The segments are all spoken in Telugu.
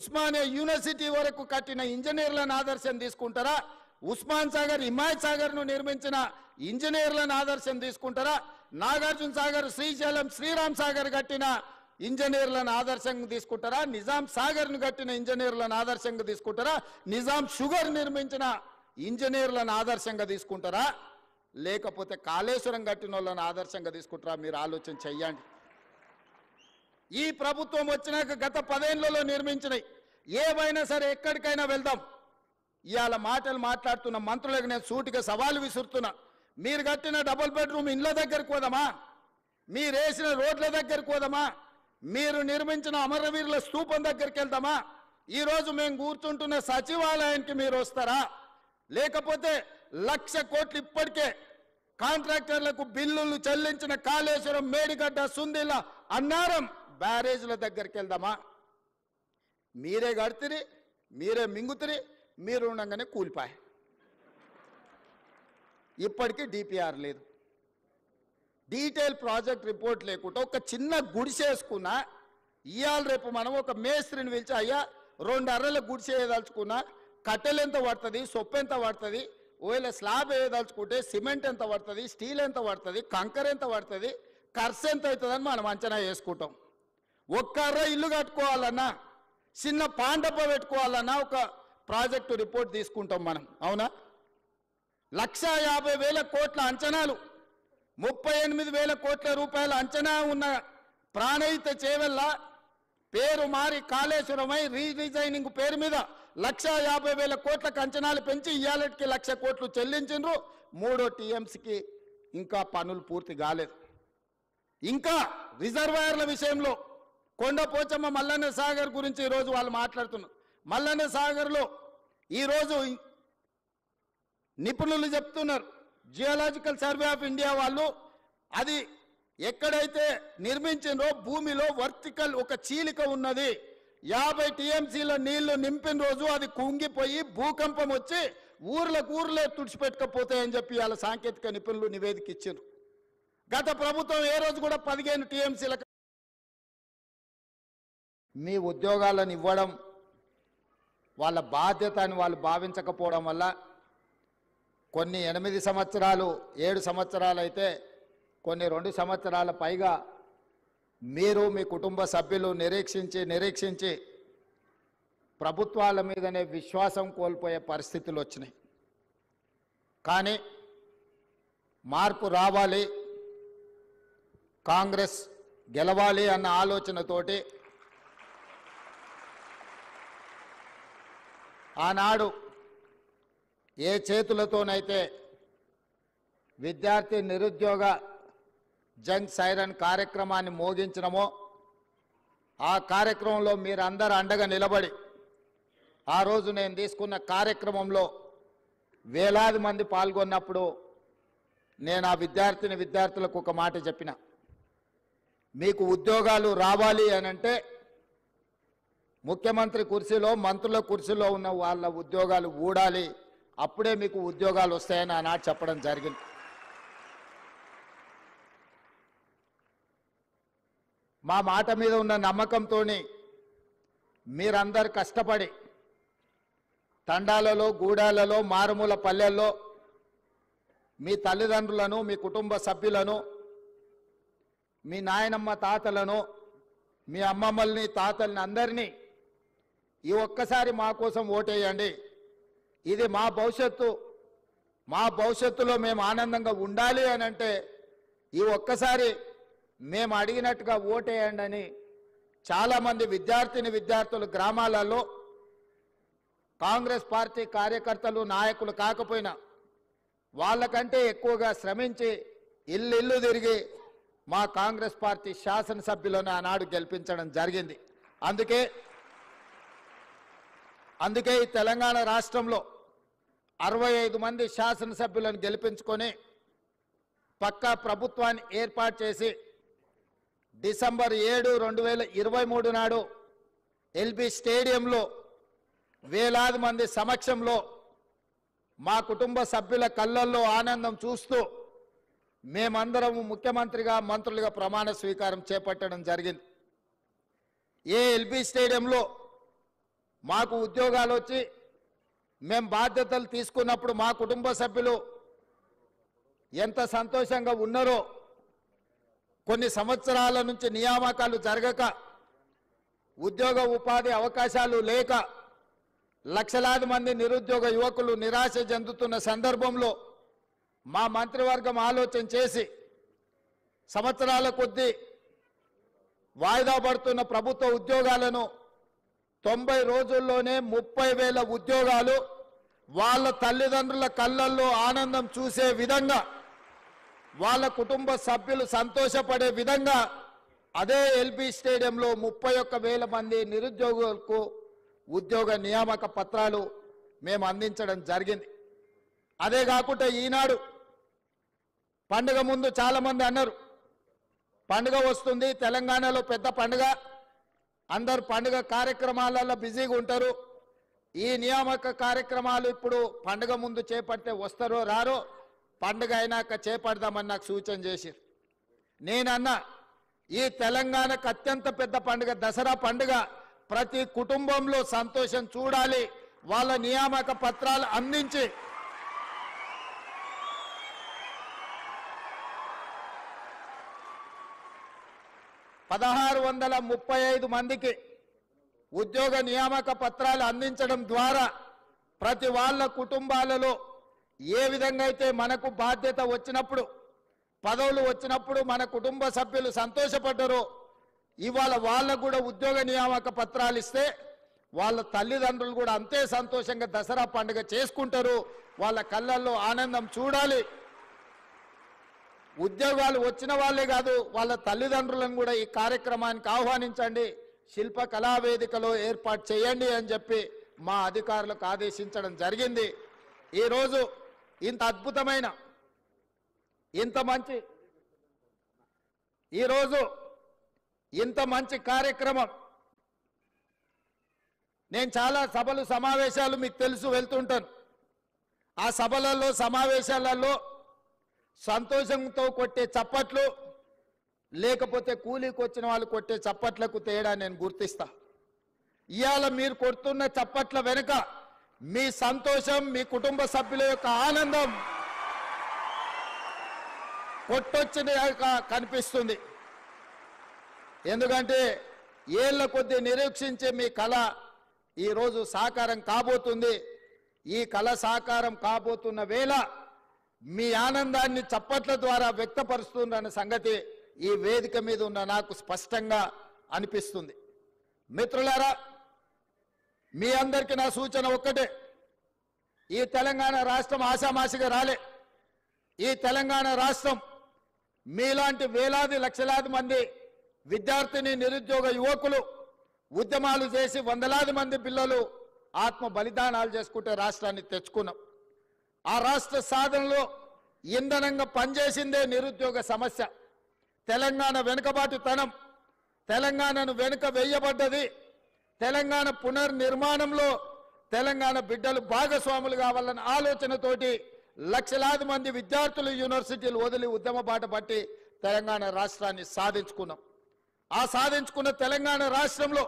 ఉస్మానియా యూనివర్సిటీ వరకు కట్టిన ఇంజనీర్లను ఆదర్శం తీసుకుంటారా? ఉస్మాన్ సాగర్, హిమాయత్ సాగర్ను నిర్మించిన ఇంజనీర్లను ఆదర్శం తీసుకుంటారా? నాగార్జున సాగర్, శ్రీశైలం, శ్రీరామ్ సాగర్ కట్టిన ఇంజనీర్లను ఆదర్శంగా తీసుకుంటారా? నిజాం సాగర్ను కట్టిన ఇంజనీర్లను ఆదర్శంగా తీసుకుంటారా? నిజాం షుగర్ నిర్మించిన ఇంజనీర్లను ఆదర్శంగా తీసుకుంటారా? లేకపోతే కాళేశ్వరం కట్టిన వాళ్ళని ఆదర్శంగా తీసుకుంటారా? మీరు ఆలోచన చెయ్యండి. ఈ ప్రభుత్వం వచ్చినాక గత 10 ఏళ్లలో నిర్మించినాయి ఏవైనా సరే ఎక్కడికైనా వెళ్దాం. ఇవాళ మాటలు మాట్లాడుతున్న మంత్రులకు నేను సూటిగా సవాలు విసురుతున్నా. మీరు కట్టిన డబుల్ బెడ్రూమ్ ఇండ్ల దగ్గరికి పోదామా? మీరు వేసిన రోడ్ల దగ్గరికి పోదామా? మీరు నిర్మించిన అమరవీరుల స్తూపం దగ్గరికి వెళ్దామా? ఈరోజు మేము కూర్చుంటున్న సచివాలయానికి మీరు వస్తారా? లేకపోతే 1,00,000 కోట్లు ఇప్పటికే కాంట్రాక్టర్లకు బిల్లులు చెల్లించిన కాళేశ్వరం, మేడిగడ్డ, సుందిల్ల, అన్నారం బ్యారేజ్ల దగ్గరికి వెళ్దామా? మీరే కడితిరి, మీరే మింగుతిరి, మీరు ఉండగానే కూలిపాయి. ఇప్పటికీ డిపిఆర్ లేదు, డీటెయిల్ ప్రాజెక్ట్ రిపోర్ట్ లేకుండా ఒక చిన్న గుడిసేసుకున్నా. ఇవాళ రేపు మనం ఒక మేస్త్రిని పిలిచి, అయ్యా 2 అర్రల గుడిసే వేయదలుచుకున్నా కట్టెలు ఎంత పడుతుంది, సొప్పు ఎంత పడుతుంది, ఒకవేళ స్లాబ్ వేయదలుచుకుంటే సిమెంట్ ఎంత పడుతుంది, స్టీల్ ఎంత పడుతుంది, కంకర ఎంత పడుతుంది, ఖర్చు ఎంత అవుతుందని మనం అంచనా వేసుకుంటాం. ఒక్క అర్ర ఇల్లు కట్టుకోవాలన్నా, చిన్న పాండప పెట్టుకోవాలన్నా ఒక ప్రాజెక్టు రిపోర్ట్ తీసుకుంటాం మనం. అవునా? 1,50,000 కోట్ల అంచనాలు, 38,000 కోట్ల రూపాయల అంచనా ఉన్న ప్రాణహిత చేవెళ్ళ పేరు మారి కాళేశ్వరమై రీడిజైనింగ్ పేరు మీద 1,50,000 కోట్లకు అంచనాలు పెంచి ఇయాలటికి 1,00,000 కోట్లు చెల్లించిండ్రు. 3వ టీఎంసీకి ఇంకా పనులు పూర్తి కాలేదు. ఇంకా రిజర్వాయర్ల విషయంలో కొండపోచమ్మ, మల్లన్న సాగర్ గురించి ఈరోజు వాళ్ళు మాట్లాడుతున్నారు. మల్లన్న సాగర్లో ఈరోజు నిపుణులు చెప్తున్నారు, జియోలాజికల్ సర్వే ఆఫ్ ఇండియా వాళ్ళు అది ఎక్కడైతే నిర్మించిందో భూమిలో వర్టికల్ ఒక చీలిక ఉన్నది. 50 టీఎంసీల నీళ్లు నింపిన రోజు అది కుంగిపోయి భూకంపం వచ్చి ఊర్లే తుడిచిపెట్టకపోతాయని చెప్పి వాళ్ళ సాంకేతిక నిపుణులు నివేదిక ఇచ్చారు. గత ప్రభుత్వం ఏ రోజు కూడా 15 టీఎంసీల మీ ఉద్యోగాలను ఇవ్వడం వాళ్ళ బాధ్యత అని వాళ్ళు భావించకపోవడం వల్ల కొన్ని 8 సంవత్సరాలు 7 సంవత్సరాలు అయితే కొన్ని 2 సంవత్సరాల పైగా మీరు మీ కుటుంబ సభ్యులు నిరీక్షించి ప్రభుత్వాల మీదనే విశ్వాసం కోల్పోయే పరిస్థితులు వచ్చినాయి. కానీ మార్పు రావాలి, కాంగ్రెస్ గెలవాలి అన్న ఆలోచనతోటి ఆనాడు ఏ చేతులతోనైతే విద్యార్థి నిరుద్యోగ జంగ్ సైరన్ కార్యక్రమాన్ని మోగించినమో ఆ కార్యక్రమంలో మీరందరూ అండగా నిలబడి ఆ రోజు నేను తీసుకున్న కార్యక్రమంలో వేలాది మంది పాల్గొన్నప్పుడు నేను ఆ విద్యార్థులకు ఒక మాట చెప్పిన, మీకు ఉద్యోగాలు రావాలి అనంటే ముఖ్యమంత్రి కుర్చీలో, మంత్రుల కుర్చీలో ఉన్న వాళ్ళ ఉద్యోగాలు ఊడాలి, అప్పుడే మీకు ఉద్యోగాలు వస్తాయని ఆనాడు చెప్పడం జరిగింది. మా మాట మీద ఉన్న నమ్మకంతో మీరందరూ కష్టపడి తండాలలో, గూడాలలో, మారుమూల పల్లెల్లో మీ తల్లిదండ్రులను, మీ కుటుంబ సభ్యులను, మీ నాయనమ్మ తాతలను, మీ అమ్మమ్మల్ని, తాతల్ని అందరినీ ఈ ఒక్కసారి మా కోసం ఓటేయండి, ఇది మా భవిష్యత్తు, మా భవిష్యత్తులో మేము ఆనందంగా ఉండాలి అని అంటే ఈ ఒక్కసారి మేము అడిగినట్టుగా ఓటేయండి అని చాలామంది విద్యార్థులు గ్రామాలలో కాంగ్రెస్ పార్టీ కార్యకర్తలు, నాయకులు కాకపోయినా వాళ్ళకంటే ఎక్కువగా శ్రమించి ఇల్లు తిరిగి మా కాంగ్రెస్ పార్టీ శాసనసభ్యులను ఆనాడు గెలిపించడం జరిగింది. అందుకే ఈ తెలంగాణ రాష్ట్రంలో 65 మంది శాసనసభ్యులను గెలిపించుకొని పక్కా ప్రభుత్వాన్ని ఏర్పాటు చేసి డిసెంబర్ 7, 2023 నాడు ఎల్బీ స్టేడియంలో వేలాది మంది సమక్షంలో మా కుటుంబ సభ్యుల కళ్ళల్లో ఆనందం చూస్తూ మేమందరం ముఖ్యమంత్రిగా, మంత్రులుగా ప్రమాణ స్వీకారం చేపట్టడం జరిగింది. ఏ ఎల్బీ స్టేడియంలో మాకు ఉద్యోగాలు వచ్చి మేము బాధ్యతలు తీసుకున్నప్పుడు మా కుటుంబ సభ్యులు ఎంత సంతోషంగా ఉన్నారో, కొన్ని సంవత్సరాల నుంచి నియామకాలు జరగక ఉద్యోగ ఉపాధి అవకాశాలు లేక లక్షలాది మంది నిరుద్యోగ యువకులు నిరాశ చెందుతున్న సందర్భంలో మా మంత్రివర్గం ఆలోచన చేసి సంవత్సరాల కొద్దీ వాయిదా పడుతున్న ప్రభుత్వ ఉద్యోగాలను 90 రోజుల్లోనే 30,000 ఉద్యోగాలు వాళ్ళ తల్లిదండ్రుల కళ్ళల్లో ఆనందం చూసే విధంగా, వాళ్ళ కుటుంబ సభ్యులు సంతోషపడే విధంగా అదే ఎల్బీ స్టేడియంలో 31,000 మంది నిరుద్యోగులకు ఉద్యోగ నియామక పత్రాలు మేము అందించడం జరిగింది. అదే కాకుండా ఈనాడు పండుగ ముందు చాలామంది అన్నారు, పండుగ వస్తుంది, తెలంగాణలో పెద్ద పండుగ, అందరు పండుగ కార్యక్రమాలలో బిజీగా ఉంటారు, ఈ నియామక కార్యక్రమాలు ఇప్పుడు పండుగ ముందు చేపడితే వస్తారో రారో, పండుగ అయినాక చేపడదామని నాకు సూచన చేశారు. నేనన్నా ఈ తెలంగాణకు అత్యంత పెద్ద పండుగ దసరా పండుగ, ప్రతి కుటుంబంలో సంతోషం చూడాలి, వాళ్ళ నియామక పత్రాలు అందించి 1635 మందికి ఉద్యోగ నియామక పత్రాలు అందించడం ద్వారా ప్రతి వాళ్ళ కుటుంబాలలో ఏ విధంగా అయితే మనకు బాధ్యత వచ్చినప్పుడు, పదవులు వచ్చినప్పుడు మన కుటుంబ సభ్యులు సంతోషపడ్డారో, ఇవాళ వాళ్ళకు కూడా ఉద్యోగ నియామక పత్రాలు ఇస్తే వాళ్ళ తల్లిదండ్రులు కూడా అంతే సంతోషంగా దసరా పండుగ చేసుకుంటారు, వాళ్ళ కళ్ళల్లో ఆనందం చూడాలి. ఉద్యోగాలు వచ్చిన వాళ్ళే కాదు, వాళ్ళ తల్లిదండ్రులను కూడా ఈ కార్యక్రమానికి ఆహ్వానించండి, శిల్ప కళావేదికలో ఏర్పాటు చేయండి అని చెప్పి మా అధికారులకు ఆదేశించడం జరిగింది. ఈరోజు ఇంత అద్భుతమైన ఇంత మంచి కార్యక్రమం, నేను చాలా సభలు సమావేశాలు మీకు తెలుసు వెళ్తుంటాను, ఆ సభలలో సమావేశాలలో సంతోషంతో కొట్టే చప్పట్లు లేకపోతే కూలీకి వచ్చిన వాళ్ళు కొట్టే చప్పట్లకు తేడా నేను గుర్తిస్తా. ఇవాళ మీరు కొడుతున్న చప్పట్ల వెనుక మీ సంతోషం, మీ కుటుంబ సభ్యుల యొక్క ఆనందం కొట్టొచ్చిన కనిపిస్తుంది. ఎందుకంటే ఏళ్ల కొద్దీ నిరీక్షించే మీ కళ ఈరోజు సాకారం కాబోతుంది. ఈ కళ సాకారం కాబోతున్న వేళ మీ ఆనందాన్ని చప్పట్ల ద్వారా వ్యక్తపరుస్తున్న సంగతి ఈ వేదిక మీద ఉన్న నాకు స్పష్టంగా అనిపిస్తుంది. మిత్రులారా, మీ అందరికీ నా సూచన ఒక్కటే, ఈ తెలంగాణ రాష్ట్రం ఆషామాషిగా రాలే. ఈ తెలంగాణ రాష్ట్రం మీలాంటి వేలాది లక్షలాది మంది విద్యార్థిని నిరుద్యోగ యువకులు ఉద్యమాలు చేసి వందలాది మంది పిల్లలు ఆత్మ బలిదానాలు చేసుకుంటే రాష్ట్రాన్ని తెచ్చుకున్నాం. ఆ రాష్ట్ర సాధనలో ఇంధనంగా పనిచేసిందే నిరుద్యోగ సమస్య. తెలంగాణ వెనుకబాటుతనం, తెలంగాణను వెనుక వేయబడ్డది. తెలంగాణ పునర్నిర్మాణంలో తెలంగాణ బిడ్డలు భాగస్వాములు కావాలన్న ఆలోచనతోటి లక్షలాది మంది విద్యార్థులు యూనివర్సిటీలు వదిలి ఉద్యమ బాట పట్టి తెలంగాణ రాష్ట్రాన్ని సాధించుకున్నాం. ఆ సాధించుకున్న తెలంగాణ రాష్ట్రంలో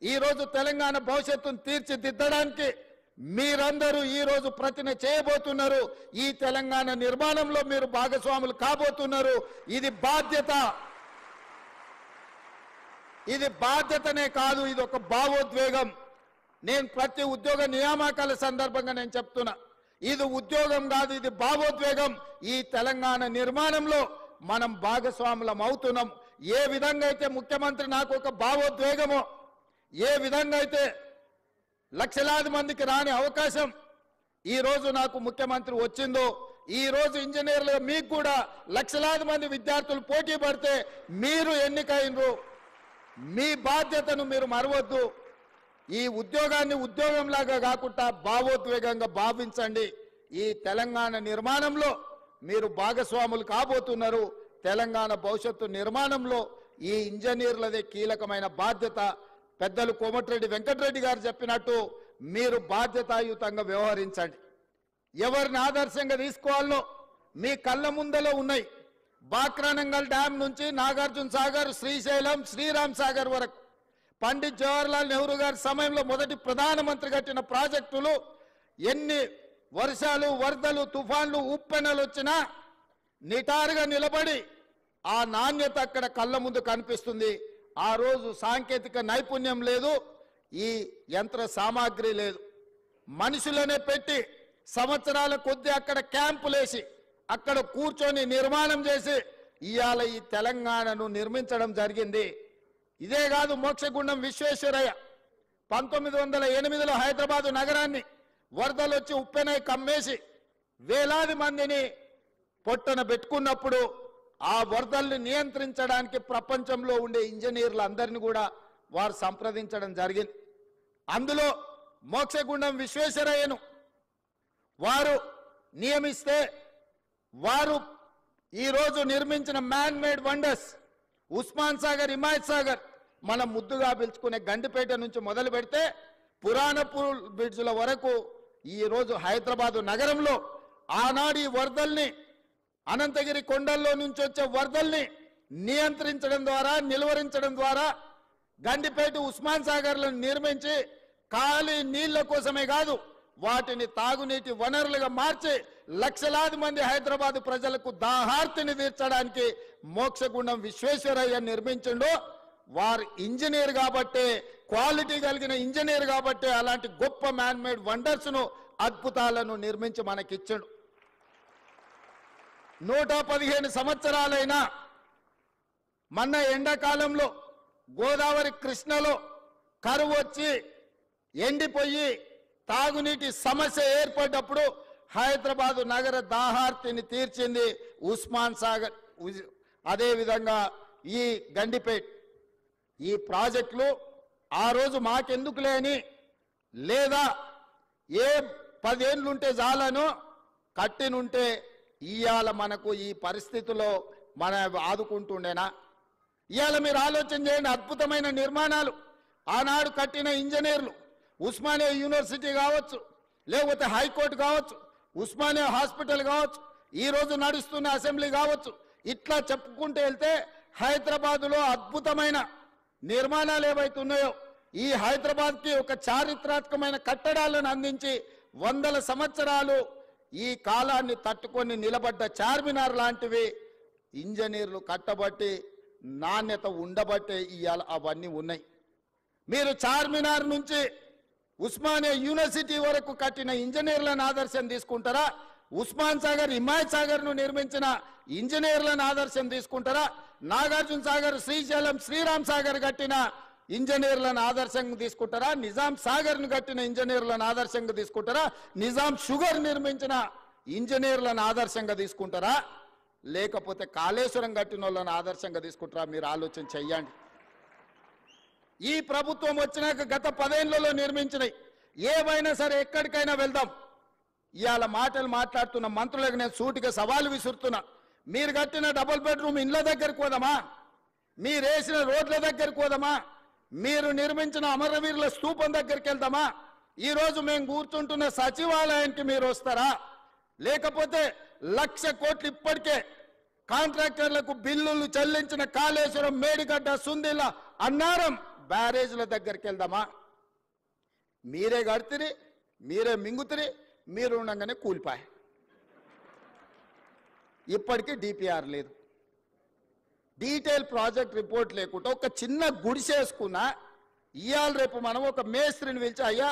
ఈరోజు తెలంగాణ భవిష్యత్తును తీర్చిదిద్దడానికి మీరందరూ ఈరోజు ప్రతిన చేయబోతున్నారు. ఈ తెలంగాణ నిర్మాణంలో మీరు భాగస్వాములు కాబోతున్నారు. ఇది బాధ్యత. ఇది బాధ్యతనే కాదు, ఇది ఒక భావోద్వేగం. నేను ప్రతి ఉద్యోగ నియామకాల సందర్భంగా నేను చెప్తున్నా, ఇది ఉద్యోగం కాదు, ఇది భావోద్వేగం. ఈ తెలంగాణ నిర్మాణంలో మనం భాగస్వాములం అవుతున్నాం. ఏ విధంగా అయితే ముఖ్యమంత్రి నాకు ఒక భావోద్వేగమో, ఏ విధంగా అయితే లక్షలాది మందికి రాని అవకాశం ఈ రోజు నాకు ముఖ్యమంత్రి వచ్చిందో, ఈ రోజు ఇంజనీర్లు మీకు కూడా లక్షలాది మంది విద్యార్థులు పోటీ పడితే మీరు ఎన్నికైనరు. మీ బాధ్యతను మీరు మరవద్దు. ఈ ఉద్యోగాన్ని ఉద్యోగంలాగా కాకుండా భావోద్వేగంగా భావించండి. ఈ తెలంగాణ నిర్మాణంలో మీరు భాగస్వాములు కాబోతున్నారు. తెలంగాణ భవిష్యత్తు నిర్మాణంలో ఈ ఇంజనీర్లదే కీలకమైన బాధ్యత. పెద్దలు కోమటిరెడ్డి వెంకటరెడ్డి గారు చెప్పినట్టు మీరు బాధ్యతాయుతంగా వ్యవహరించండి. ఎవరిని ఆదర్శంగా తీసుకోవాలో మీ కళ్ళ ముందలో ఉన్నాయి. బాక్రానంగల్ డ్యామ్ నుంచి నాగార్జున సాగర్, శ్రీశైలం, శ్రీరామ్ సాగర్ వరకు పండిత్ జవహర్లాల్ నెహ్రూ గారి సమయంలో మొదటి ప్రధానమంత్రి కట్టిన ప్రాజెక్టులు ఎన్ని వర్షాలు వరదలు తుఫాన్లు ఉప్పెనలు వచ్చినా నిటారుగా నిలబడి ఆ నాణ్యత అక్కడ కళ్ళ ముందు కనిపిస్తుంది. ఆ రోజు సాంకేతిక నైపుణ్యం లేదు, ఈ యంత్ర సామాగ్రి లేదు. మనుషులనే పెట్టి సంవత్సరాల కొద్దీ అక్కడ క్యాంపులేసి అక్కడ కూర్చొని నిర్మాణం చేసి ఇవాళ ఈ తెలంగాణను నిర్మించడం జరిగింది. ఇదే కాదు, మోక్షగుండం విశ్వేశ్వరయ్య 1908లో హైదరాబాదు నగరాన్ని వరదలు వచ్చి ఉప్పెనై కమ్మేసి వేలాది మందిని పొట్టన పెట్టుకున్నప్పుడు ఆ వరదల్ని నియంత్రించడానికి ప్రపంచంలో ఉండే ఇంజనీర్లు అందరినీ కూడా వారు సంప్రదించడం జరిగింది. అందులో మోక్షగుండం విశ్వేశ్వరయ్యను వారు నియమిస్తే వారు ఈరోజు నిర్మించిన man made wonders Osman Sagar, Himayat Sagar, మనం ముద్దుగా పిలుచుకునే గండిపేట నుంచి మొదలు పెడితే పురాణపూర్ బ్రిడ్జ్ల వరకు ఈరోజు హైదరాబాదు నగరంలో ఆనాడు ఈ వరదల్ని అనంతగిరి కొండల్లో నుంచి వచ్చే వరదల్ని నియంత్రించడం ద్వారా నిలువరించడం ద్వారా గండిపేట ఉస్మాన్ సాగర్లను నిర్మించి ఖాళీ నీళ్ల కోసమే కాదు వాటిని తాగునీటి వనరులుగా మార్చి లక్షలాది మంది హైదరాబాద్ ప్రజలకు దాహార్తిని తీర్చడానికి మోక్షగుండం విశ్వేశ్వరయ్య నిర్మించిండు. వారు ఇంజనీర్ కాబట్టే, క్వాలిటీ కలిగిన ఇంజనీర్ కాబట్టే అలాంటి గొప్ప మ్యాన్ మేడ్ వండర్స్ను అద్భుతాలను నిర్మించి మనకిచ్చాడు. 115 సంవత్సరాలైనా మొన్న ఎండాకాలంలో గోదావరి కృష్ణలో కరువు వచ్చి ఎండిపోయి తాగునీటి సమస్య ఏర్పడ్డప్పుడు హైదరాబాదు నగర దాహార్తిని తీర్చింది ఉస్మాన్ సాగర్. అదేవిధంగా ఈ గండిపేట్ ఈ ప్రాజెక్టులు ఆ రోజు మాకెందుకు లేని లేదా ఏ 10 ఏళ్ళుంటే చాలను కట్టినుంటే ఇవాళ మనకు ఈ పరిస్థితిలో మన ఆదుకుంటుండేనా? ఇవాళ మీరు ఆలోచన చేయండి. అద్భుతమైన నిర్మాణాలు ఆనాడు కట్టిన ఇంజనీర్లు, ఉస్మానియా యూనివర్సిటీ కావచ్చు, లేకపోతే హైకోర్టు కావచ్చు, ఉస్మానియా హాస్పిటల్ కావచ్చు, ఈరోజు నడుస్తున్న అసెంబ్లీ కావచ్చు, ఇట్లా చెప్పుకుంటూ వెళ్తే హైదరాబాదులో అద్భుతమైన నిర్మాణాలు ఏవైతున్నాయో ఈ హైదరాబాద్కి ఒక చారిత్రాత్మకమైన కట్టడాలను అందించి 100 సంవత్సరాలు ఈ కాలాన్ని తట్టుకొని నిలబడ్డ చార్మినార్ లాంటివి ఇంజనీర్లు కట్టబట్టి నాణ్యత ఉండబట్టే ఇవాళ అవన్నీ ఉన్నాయి. మీరు చార్మినార్ నుంచి ఉస్మానియా యూనివర్సిటీ వరకు కట్టిన ఇంజనీర్లను ఆదర్శం తీసుకుంటారా? ఉస్మాన్ సాగర్, హిమాయత్ సాగర్ను నిర్మించిన ఇంజనీర్లను ఆదర్శం తీసుకుంటారా? నాగార్జున సాగర్, శ్రీశైలం, శ్రీరామ్ సాగర్ కట్టిన ఇంజనీర్లను ఆదర్శంగా తీసుకుంటారా? నిజాం సాగర్ను కట్టిన ఇంజనీర్లను ఆదర్శంగా తీసుకుంటారా? నిజాం షుగర్ నిర్మించిన ఇంజనీర్లను ఆదర్శంగా తీసుకుంటారా? లేకపోతే కాళేశ్వరం కట్టిన వాళ్ళని ఆదర్శంగా తీసుకుంటారా? మీరు ఆలోచన చెయ్యండి. ఈ ప్రభుత్వం వచ్చినాక గత 10 ఏళ్లలో నిర్మించినవి ఏవైనా సరే ఎక్కడికైనా వెళ్దాం. ఇవాళ మాటలు మాట్లాడుతున్న మంత్రులకు నేను సూటిగా సవాలు విసురుతున్నా. మీరు కట్టిన డబుల్ బెడ్రూమ్ ఇండ్ల దగ్గరికి పోదామా? మీరు వేసిన రోడ్ల దగ్గరికి పోదామా? మీరు నిర్మించిన అమరవీరుల స్తూపం దగ్గరికి వెళ్దామా? ఈరోజు మేము కూర్చుంటున్న సచివాలయానికి మీరు వస్తారా? లేకపోతే 1,00,000 కోట్లు ఇప్పటికే కాంట్రాక్టర్లకు బిల్లులు చెల్లించిన కాళేశ్వరం, మేడిగడ్డ, సుందిల్ల, అన్నారం బ్యారేజ్ల దగ్గరికి వెళ్దామా? మీరే కడితిరి, మీరే మింగుతిరి, మీరు ఉండగానే కూలిపాయి. ఇప్పటికీ డిపిఆర్ లేదు, డీటెయిల్ ప్రాజెక్ట్ రిపోర్ట్ లేకుండా ఒక చిన్న గుడిసేసుకున్నా ఇవాళ రేపు మనం ఒక మేస్త్రిని పిలిచి, అయ్యా